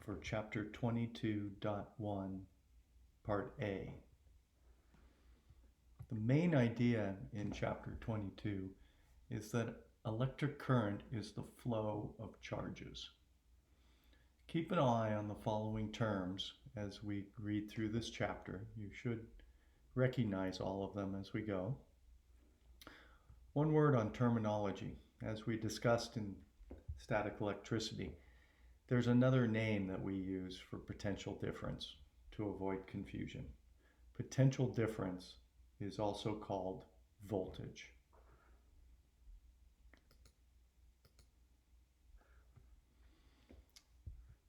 for Chapter 22.1, Part A. The main idea in Chapter 22 is that electric current is the flow of charges. Keep an eye on the following terms as we read through this chapter. You should recognize all of them as we go. One word on terminology. As we discussed in static electricity, there's another name that we use for potential difference to avoid confusion. Potential difference is also called voltage.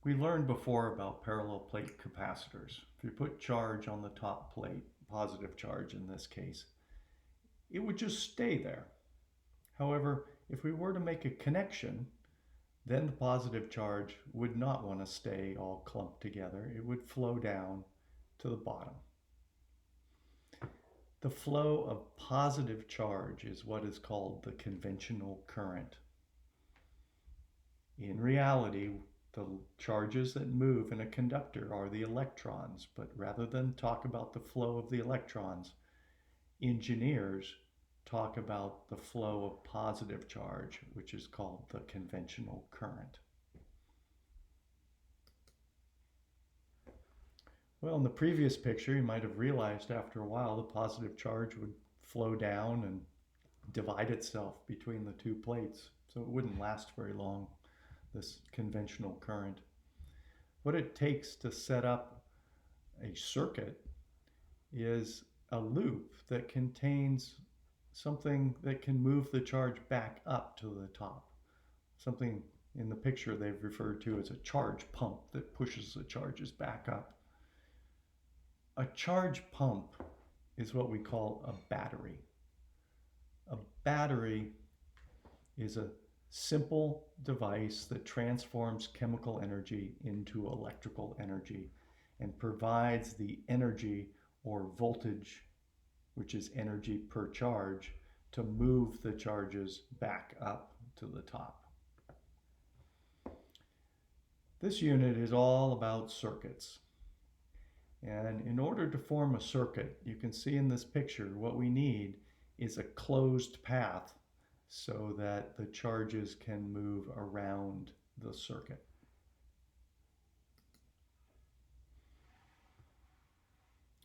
We learned before about parallel plate capacitors. If you put charge on the top plate, positive charge in this case, it would just stay there. However, if we were to make a connection, then the positive charge would not want to stay all clumped together. It would flow down to the bottom. The flow of positive charge is what is called the conventional current. In reality, the charges that move in a conductor are the electrons, but rather than talk about the flow of the electrons, engineers talk about the flow of positive charge, which is called the conventional current. Well, in the previous picture, you might have realized after a while the positive charge would flow down and divide itself between the two plates, so it wouldn't last very long, this conventional current. What it takes to set up a circuit is a loop that contains something that can move the charge back up to the top. Something in the picture they've referred to as a charge pump that pushes the charges back up. A charge pump is what we call a battery. A battery is a simple device that transforms chemical energy into electrical energy and provides the energy or voltage, which is energy per charge, to move the charges back up to the top. This unit is all about circuits. And in order to form a circuit, you can see in this picture, what we need is a closed path so that the charges can move around the circuit.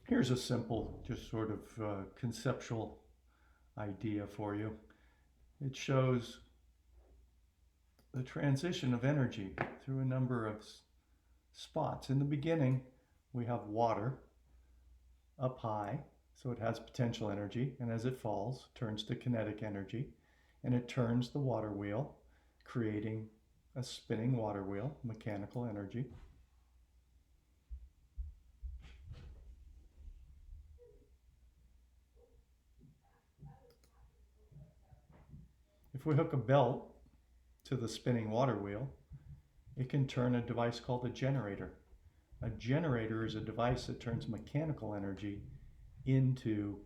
Here's a simple, just sort of conceptual idea for you. It shows the transition of energy through a number of spots. In the beginning, we have water up high, so it has potential energy, and as it falls, it turns to kinetic energy, and it turns the water wheel, creating a spinning water wheel, mechanical energy. If we hook a belt to the spinning water wheel, it can turn a device called a generator. A generator is a device that turns mechanical energy into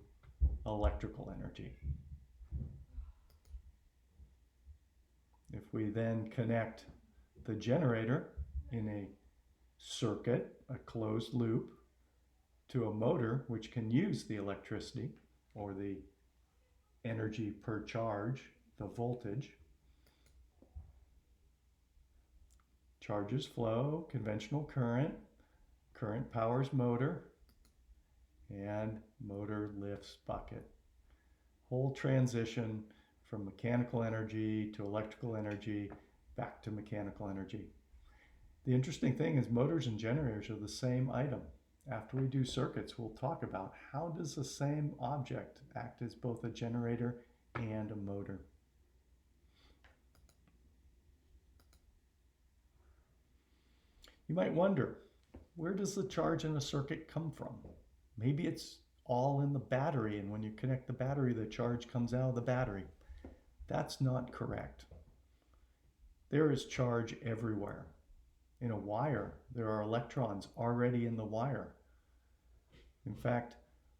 electrical energy. If we then connect the generator in a circuit, a closed loop, to a motor which can use the electricity or the energy per charge, the voltage, charges flow, conventional current, current powers motor, and motor lifts bucket. Whole transition from mechanical energy to electrical energy back to mechanical energy. The interesting thing is motors and generators are the same item. After we do circuits, we'll talk about how does the same object act as both a generator and a motor. You might wonder, where does the charge in a circuit come from? Maybe it's all in the battery, and when you connect the battery, the charge comes out of the battery. That's not correct. There is charge everywhere. In a wire, there are electrons already in the wire. In fact,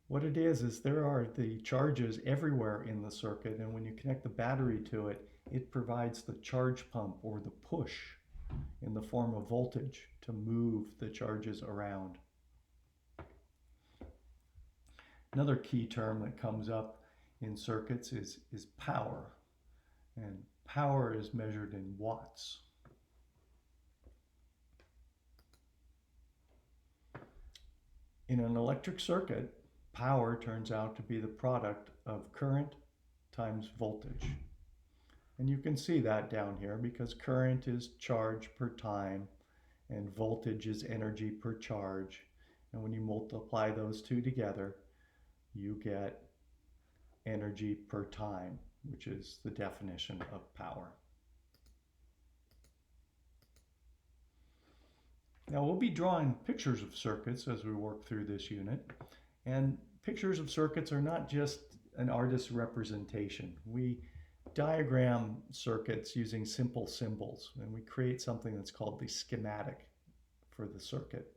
what it is there are the charges everywhere in the circuit, and when you connect the battery to it, it provides the charge pump or the push in the form of voltage to move the charges around. Another key term that comes up in circuits is power. And power is measured in watts. In an electric circuit, power turns out to be the product of current times voltage. And you can see that down here because current is charge per time and voltage is energy per charge. And when you multiply those two together, you get energy per time, which is the definition of power. Now we'll be drawing pictures of circuits as we work through this unit. And pictures of circuits are not just an artist's representation. We diagram circuits using simple symbols, and we create something that's called the schematic for the circuit.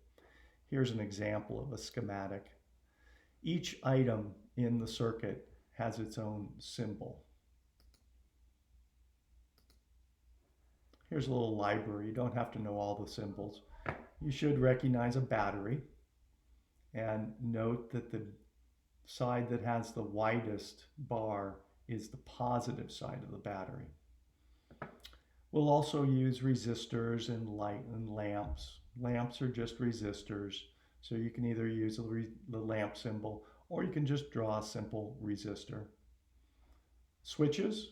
Here's an example of a schematic. Each item in the circuit has its own symbol. Here's a little library. You don't have to know all the symbols. You should recognize a battery, and note that the side that has the widest bar is the positive side of the battery. We'll also use resistors and light and lamps. Lamps are just resistors, so you can either use the lamp symbol or you can just draw a simple resistor. Switches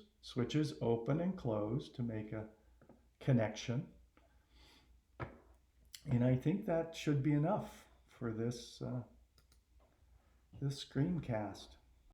open and close to make a connection. And I think that should be enough for this screencast.